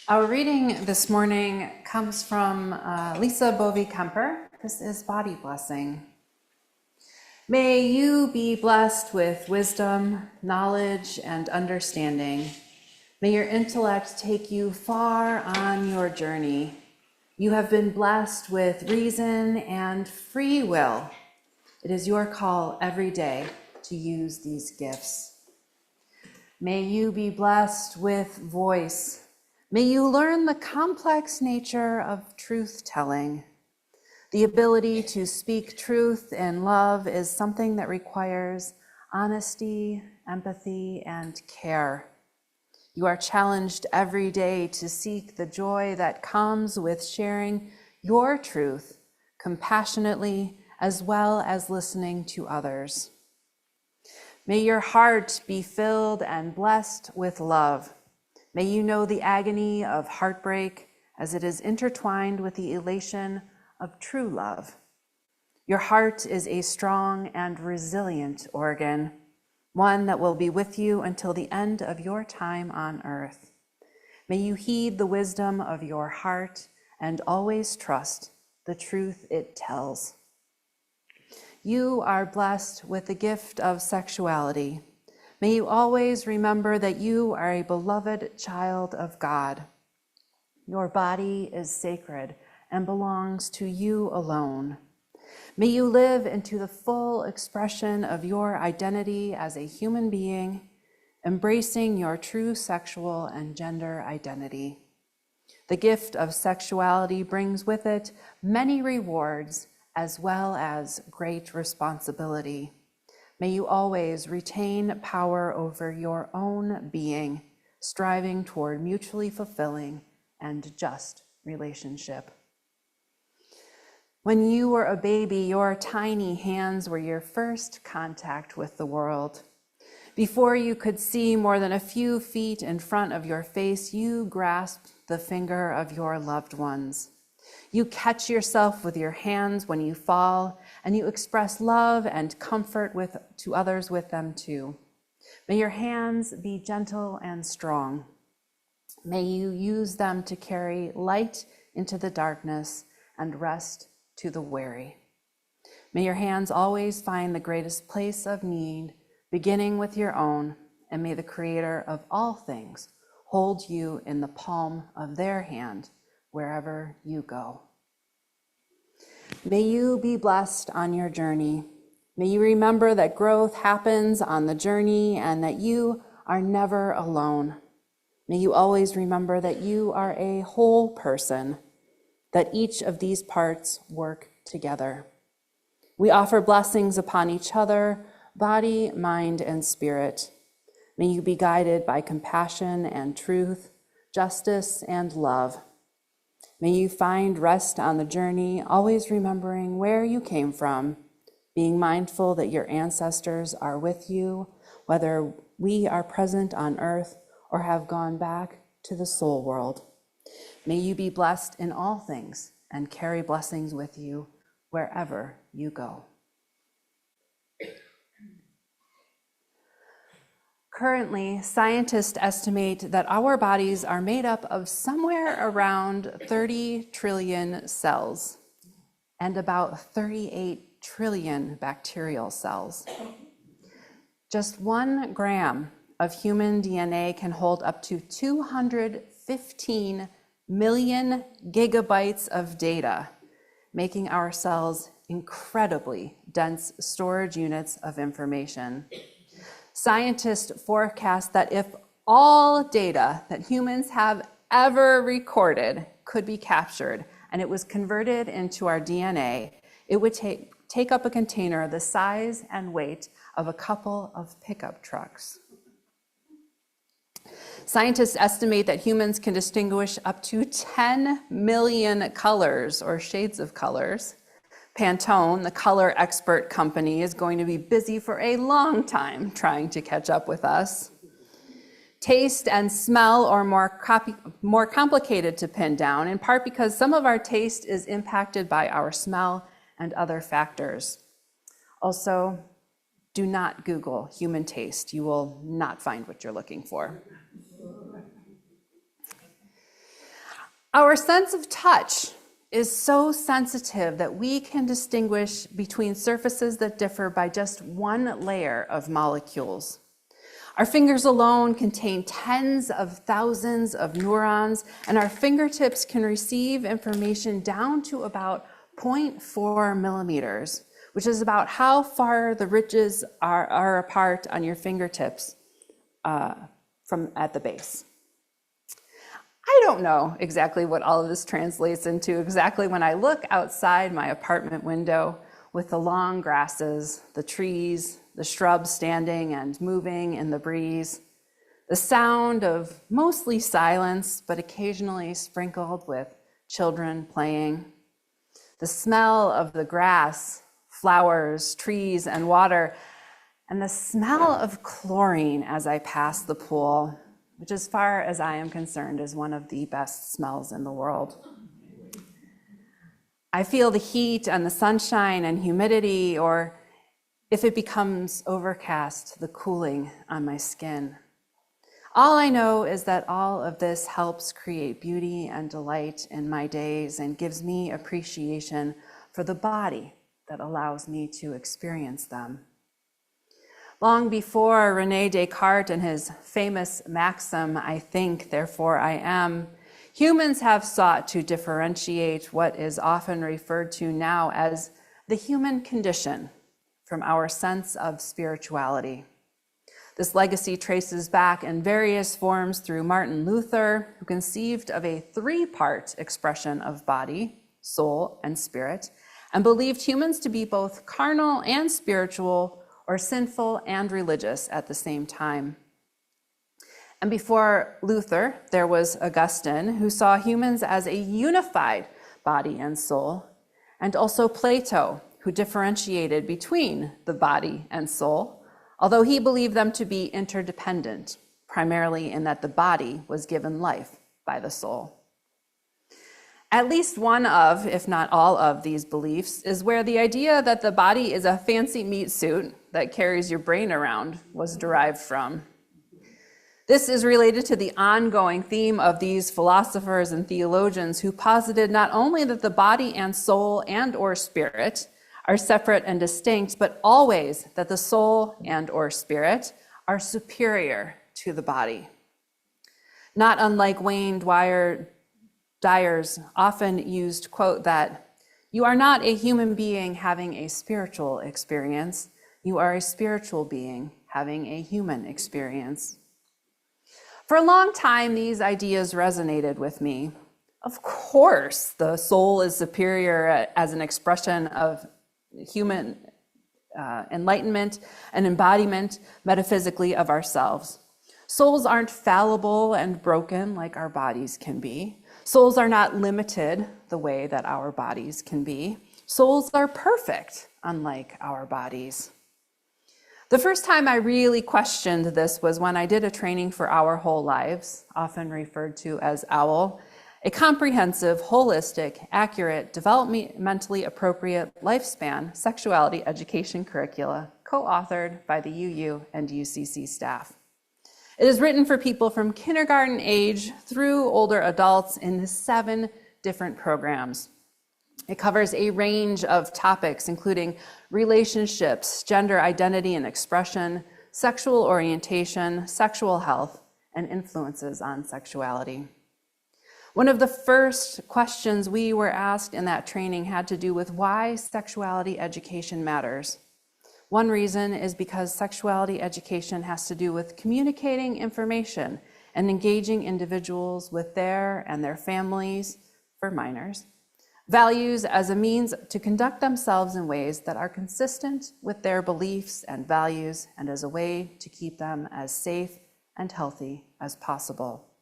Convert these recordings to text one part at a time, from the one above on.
Our reading this morning comes from Lisa Bovey-Kemper. This is Body Blessing. May you be blessed with wisdom, knowledge, and understanding. May your intellect take you far on your journey. You have been blessed with reason and free will. It is your call every day to use these gifts. May you be blessed with voice. May you learn the complex nature of truth-telling. The ability to speak truth in love is something that requires honesty, empathy, and care. You are challenged every day to seek the joy that comes with sharing your truth compassionately, as well as listening to others. May your heart be filled and blessed with love. May you know the agony of heartbreak as it is intertwined with the elation of true love. Your heart is a strong and resilient organ, one that will be with you until the end of your time on earth. May you heed the wisdom of your heart and always trust the truth it tells. You are blessed with the gift of sexuality. May you always remember that you are a beloved child of God. Your body is sacred and belongs to you alone. May you live into the full expression of your identity as a human being, embracing your true sexual and gender identity. The gift of sexuality brings with it many rewards as well as great responsibility. May you always retain power over your own being, striving toward mutually fulfilling and just relationship. When you were a baby, your tiny hands were your first contact with the world. Before you could see more than a few feet in front of your face, you grasped the finger of your loved ones. You catch yourself with your hands when you fall, and you express love and comfort to others with them too. May your hands be gentle and strong. May you use them to carry light into the darkness and rest to the weary. May your hands always find the greatest place of need, beginning with your own, and may the Creator of all things hold you in the palm of their hand wherever you go. May you be blessed on your journey. May you remember that growth happens on the journey and that you are never alone. May you always remember that you are a whole person, that each of these parts work together. We offer blessings upon each other, body, mind, and spirit. May you be guided by compassion and truth, justice and love. May you find rest on the journey, always remembering where you came from, being mindful that your ancestors are with you, whether we are present on earth or have gone back to the soul world. May you be blessed in all things and carry blessings with you wherever you go. Currently, scientists estimate that our bodies are made up of somewhere around 30 trillion cells and about 38 trillion bacterial cells. Just 1 gram of human DNA can hold up to 215 million gigabytes of data, making our cells incredibly dense storage units of information. Scientists forecast that if all data that humans have ever recorded could be captured and it was converted into our DNA, it would take up a container the size and weight of a couple of pickup trucks. Scientists estimate that humans can distinguish up to 10 million colors or shades of colors. Pantone, the color expert company, is going to be busy for a long time trying to catch up with us. Taste and smell are more complicated to pin down, in part because some of our taste is impacted by our smell and other factors. Also, do not Google human taste. You will not find what you're looking for. Our sense of touch is so sensitive that we can distinguish between surfaces that differ by just one layer of molecules. Our fingers alone contain tens of thousands of neurons, and our fingertips can receive information down to about 0.4 millimeters, which is about how far the ridges are apart on your fingertips from at the base. I don't know exactly what all of this translates into exactly when I look outside my apartment window with the long grasses, the trees, the shrubs standing and moving in the breeze, the sound of mostly silence, but occasionally sprinkled with children playing, the smell of the grass, flowers, trees, and water, and the smell of chlorine as I pass the pool, which as far as I am concerned is one of the best smells in the world. I feel the heat and the sunshine and humidity, or if it becomes overcast, the cooling on my skin. All I know is that all of this helps create beauty and delight in my days and gives me appreciation for the body that allows me to experience them. Long before René Descartes and his famous maxim, "I think, therefore I am," humans have sought to differentiate what is often referred to now as the human condition from our sense of spirituality. This legacy traces back in various forms through Martin Luther, who conceived of a three-part expression of body, soul, and spirit, and believed humans to be both carnal and spiritual, or sinful and religious at the same time. And before Luther, there was Augustine, who saw humans as a unified body and soul, and also Plato, who differentiated between the body and soul, although he believed them to be interdependent, primarily in that the body was given life by the soul. At least one of, if not all of, these beliefs is where the idea that the body is a fancy meat suit that carries your brain around was derived from. This is related to the ongoing theme of these philosophers and theologians who posited not only that the body and soul and or spirit are separate and distinct, but always that the soul and or spirit are superior to the body. Not unlike Wayne Dyer's often used quote that, "You are not a human being having a spiritual experience, you are a spiritual being having a human experience." For a long time, these ideas resonated with me. Of course, the soul is superior as an expression of human enlightenment and embodiment metaphysically of ourselves. Souls aren't fallible and broken like our bodies can be. Souls are not limited the way that our bodies can be. Souls are perfect, unlike our bodies. The first time I really questioned this was when I did a training for Our Whole Lives, often referred to as OWL, a comprehensive, holistic, accurate, developmentally appropriate lifespan sexuality education curricula, co-authored by the UU and UCC staff. It is written for people from kindergarten age through older adults in 7 different programs. It covers a range of topics, including relationships, gender identity and expression, sexual orientation, sexual health, and influences on sexuality. One of the first questions we were asked in that training had to do with why sexuality education matters. One reason is because sexuality education has to do with communicating information and engaging individuals with their and their families, for minors, values as a means to conduct themselves in ways that are consistent with their beliefs and values, and as a way to keep them as safe and healthy as possible.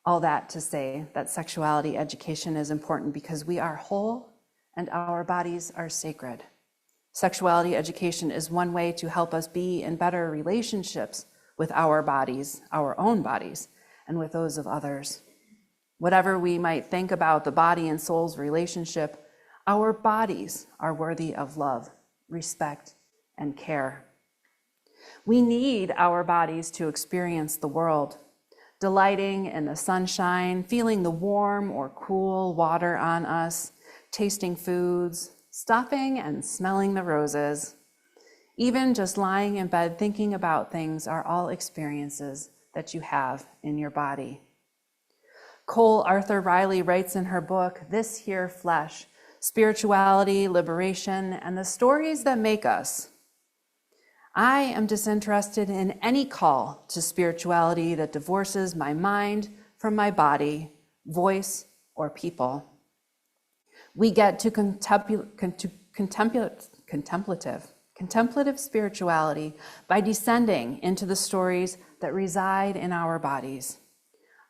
All that to say that sexuality education is important because we are whole and our bodies are sacred. Sexuality education is one way to help us be in better relationships with our bodies, our own bodies, and with those of others. Whatever we might think about the body and soul's relationship, our bodies are worthy of love, respect, and care. We need our bodies to experience the world. delighting in the sunshine, feeling the warm or cool water on us, tasting foods, stopping and smelling the roses. Even just lying in bed thinking about things are all experiences that you have in your body. Cole Arthur Riley writes in her book, This Here Flesh, Spirituality, Liberation, and the Stories That Make Us. I am disinterested in any call to spirituality that divorces my mind from my body, voice, or people. We get to contemplative spirituality by descending into the stories that reside in our bodies.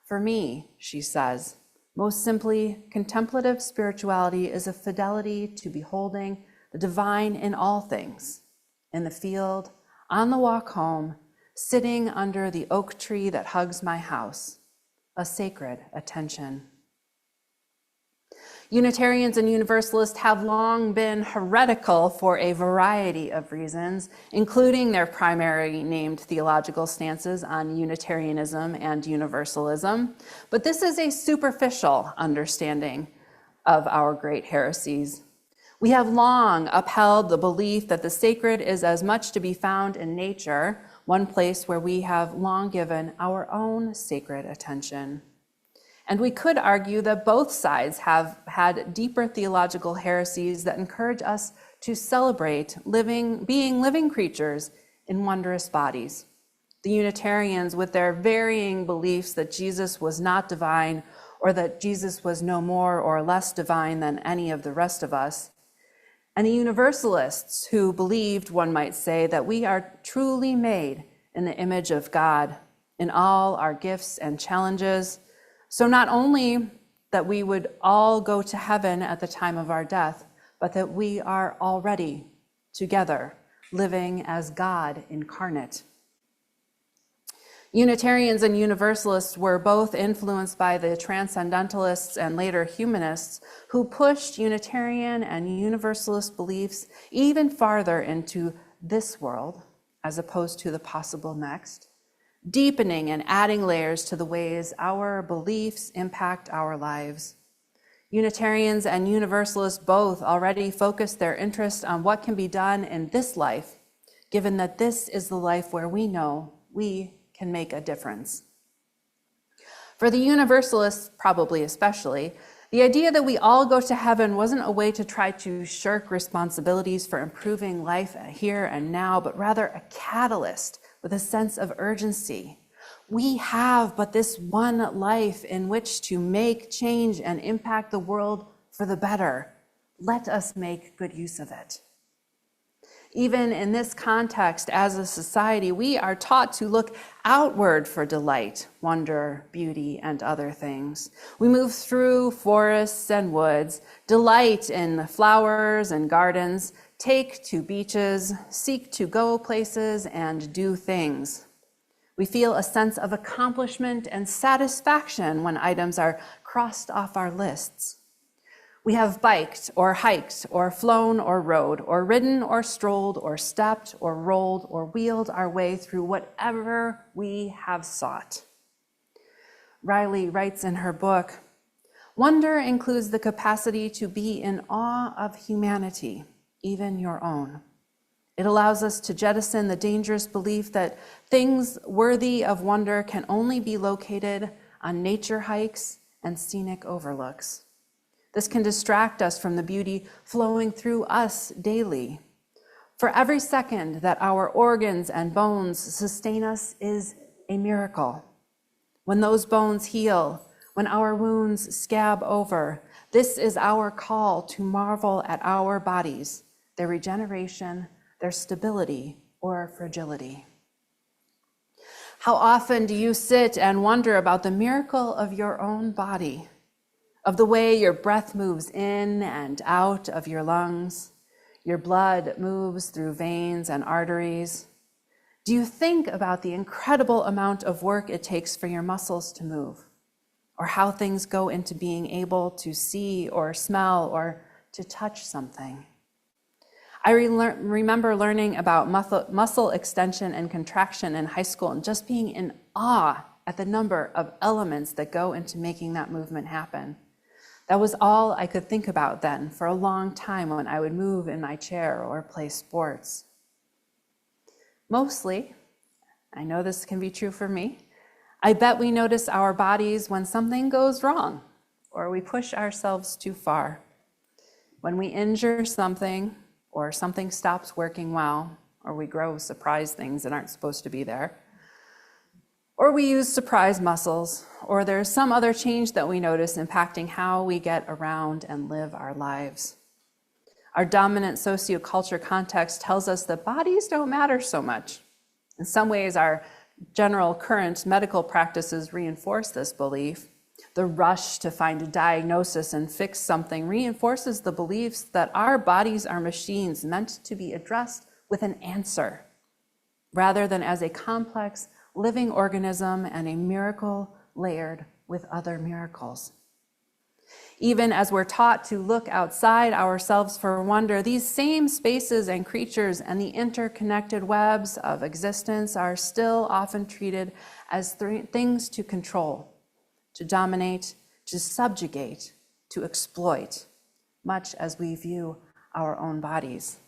For me, she says, most simply, contemplative spirituality is a fidelity to beholding the divine in all things, in the field, on the walk home, sitting under the oak tree that hugs my house, a sacred attention. Unitarians and Universalists have long been heretical for a variety of reasons, including their primary named theological stances on Unitarianism and Universalism. But this is a superficial understanding of our great heresies. We have long upheld the belief that the sacred is as much to be found in nature, one place where we have long given our own sacred attention. And we could argue that both sides have had deeper theological heresies that encourage us to celebrate being living creatures in wondrous bodies. The Unitarians, with their varying beliefs that Jesus was not divine or that Jesus was no more or less divine than any of the rest of us. And the Universalists, who believed, one might say, that we are truly made in the image of God in all our gifts and challenges. So not only that we would all go to heaven at the time of our death, but that we are already together, living as God incarnate. Unitarians and Universalists were both influenced by the Transcendentalists and later humanists who pushed Unitarian and Universalist beliefs even farther into this world, as opposed to the possible next, deepening and adding layers to the ways our beliefs impact our lives. Unitarians and Universalists both already focus their interest on what can be done in this life, given that this is the life where we know we can make a difference. For the Universalists, probably especially, the idea that we all go to heaven wasn't a way to try to shirk responsibilities for improving life here and now, but rather a catalyst with a sense of urgency. We have but this one life in which to make change and impact the world for the better. Let us make good use of it. Even in this context, as a society, we are taught to look outward for delight, wonder, beauty, and other things. We move through forests and woods, delight in flowers and gardens, take to beaches, seek to go places, and do things. We feel a sense of accomplishment and satisfaction when items are crossed off our lists. We have biked or hiked or flown or rode or ridden or strolled or stepped or rolled or wheeled our way through whatever we have sought. Riley writes in her book, wonder includes the capacity to be in awe of humanity, even your own. It allows us to jettison the dangerous belief that things worthy of wonder can only be located on nature hikes and scenic overlooks. This can distract us from the beauty flowing through us daily. For every second that our organs and bones sustain us is a miracle. When those bones heal, when our wounds scab over, this is our call to marvel at our bodies, their regeneration, their stability or fragility. How often do you sit and wonder about the miracle of your own body, of the way your breath moves in and out of your lungs, your blood moves through veins and arteries? Do you think about the incredible amount of work it takes for your muscles to move, or how things go into being able to see or smell or to touch something? I remember learning about muscle extension and contraction in high school and just being in awe at the number of elements that go into making that movement happen. That was all I could think about then for a long time when I would move in my chair or play sports. Mostly, I know this can be true for me, I bet we notice our bodies when something goes wrong or we push ourselves too far. When we injure something or something stops working well, or we grow surprise things that aren't supposed to be there, or we use surprise muscles, or there's some other change that we notice impacting how we get around and live our lives. Our dominant socioculture context tells us that bodies don't matter so much. In some ways, our general current medical practices reinforce this belief. The rush to find a diagnosis and fix something reinforces the beliefs that our bodies are machines meant to be addressed with an answer, rather than as a complex living organism and a miracle layered with other miracles. Even as we're taught to look outside ourselves for wonder, these same spaces and creatures and the interconnected webs of existence are still often treated as things to control, to dominate, to subjugate, to exploit, much as we view our own bodies.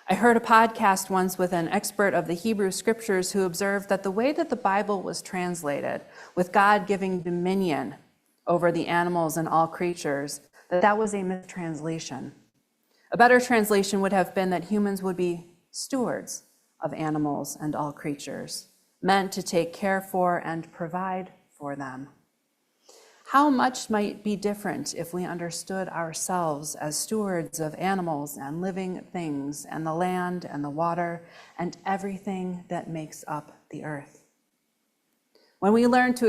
I heard a podcast once with an expert of the Hebrew scriptures who observed that the way that the Bible was translated, with God giving dominion over the animals and all creatures, that was a mistranslation. A better translation would have been that humans would be stewards of animals and all creatures, meant to take care for and provide for them. How much might be different if we understood ourselves as stewards of animals and living things and the land and the water and everything that makes up the earth? When we learn to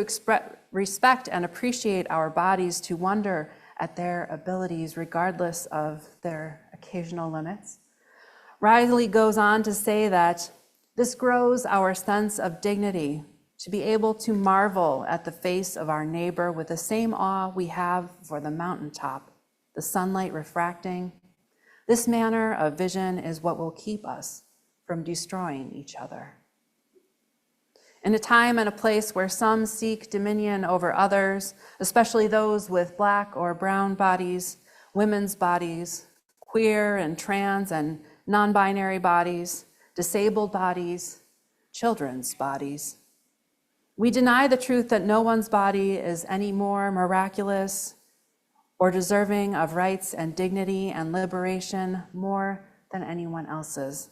respect and appreciate our bodies, to wonder at their abilities regardless of their occasional limits, Riley goes on to say that this grows our sense of dignity, to be able to marvel at the face of our neighbor with the same awe we have for the mountaintop, the sunlight refracting. This manner of vision is what will keep us from destroying each other. In a time and a place where some seek dominion over others, especially those with Black or brown bodies, women's bodies, queer and trans and non-binary bodies, disabled bodies, children's bodies, we deny the truth that no one's body is any more miraculous or deserving of rights and dignity and liberation more than anyone else's.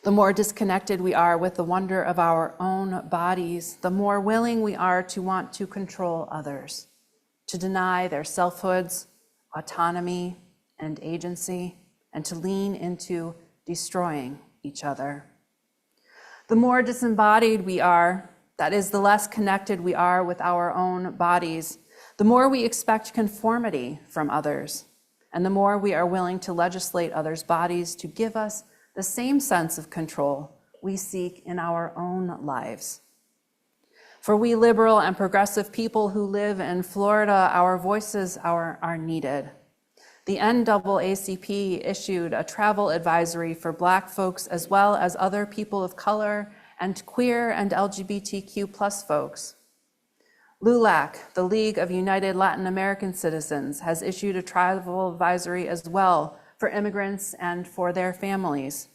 The more disconnected we are with the wonder of our own bodies, the more willing we are to want to control others, to deny their selfhoods, autonomy, and agency, and to lean into destroying each other. The more disembodied we are, that is, the less connected we are with our own bodies, the more we expect conformity from others, and the more we are willing to legislate others' bodies to give us the same sense of control we seek in our own lives. For we liberal and progressive people who live in Florida, our voices are needed. The NAACP issued a travel advisory for Black folks as well as other people of color and queer and LGBTQ+ folks. LULAC, the League of United Latin American Citizens, has issued a travel advisory as well for immigrants and for their families.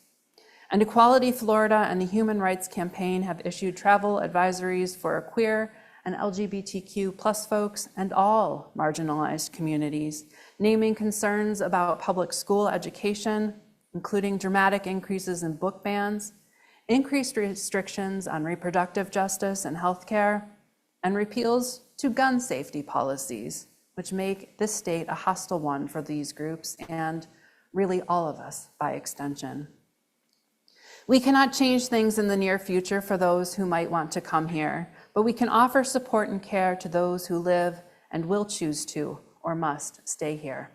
And Equality Florida and the Human Rights Campaign have issued travel advisories for queer and LGBTQ+ folks and all marginalized communities, naming concerns about public school education, including dramatic increases in book bans, increased restrictions on reproductive justice and healthcare, and repeals to gun safety policies, which make this state a hostile one for these groups and really all of us by extension. We cannot change things in the near future for those who might want to come here, but we can offer support and care to those who live and will choose to or must stay here.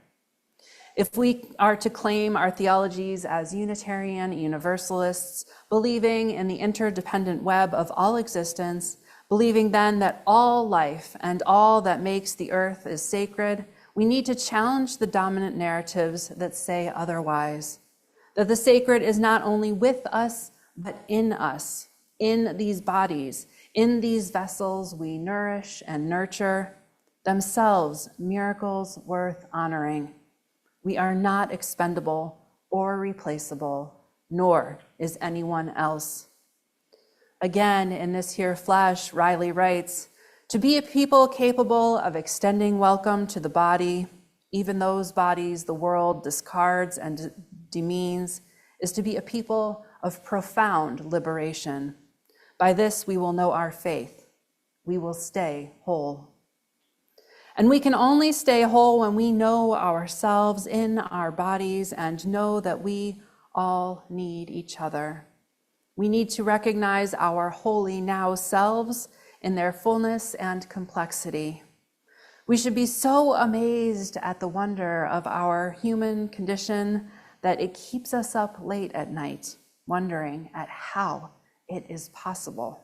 If we are to claim our theologies as Unitarian Universalists, believing in the interdependent web of all existence, believing then that all life and all that makes the earth is sacred, we need to challenge the dominant narratives that say otherwise, that the sacred is not only with us, but in us, in these bodies, in these vessels we nourish and nurture, themselves miracles worth honoring. We are not expendable or replaceable, nor is anyone else. Again, in this here flesh, Riley writes, to be a people capable of extending welcome to the body, even those bodies the world discards and demeans, is to be a people of profound liberation. By this we will know our faith. We will stay whole. And we can only stay whole when we know ourselves in our bodies and know that we all need each other. We need to recognize our holy now selves in their fullness and complexity. We should be so amazed at the wonder of our human condition that it keeps us up late at night, wondering at how it is possible.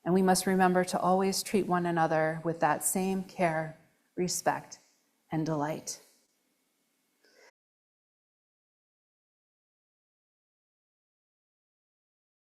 And we must remember to always treat one another with that same care, respect, and delight.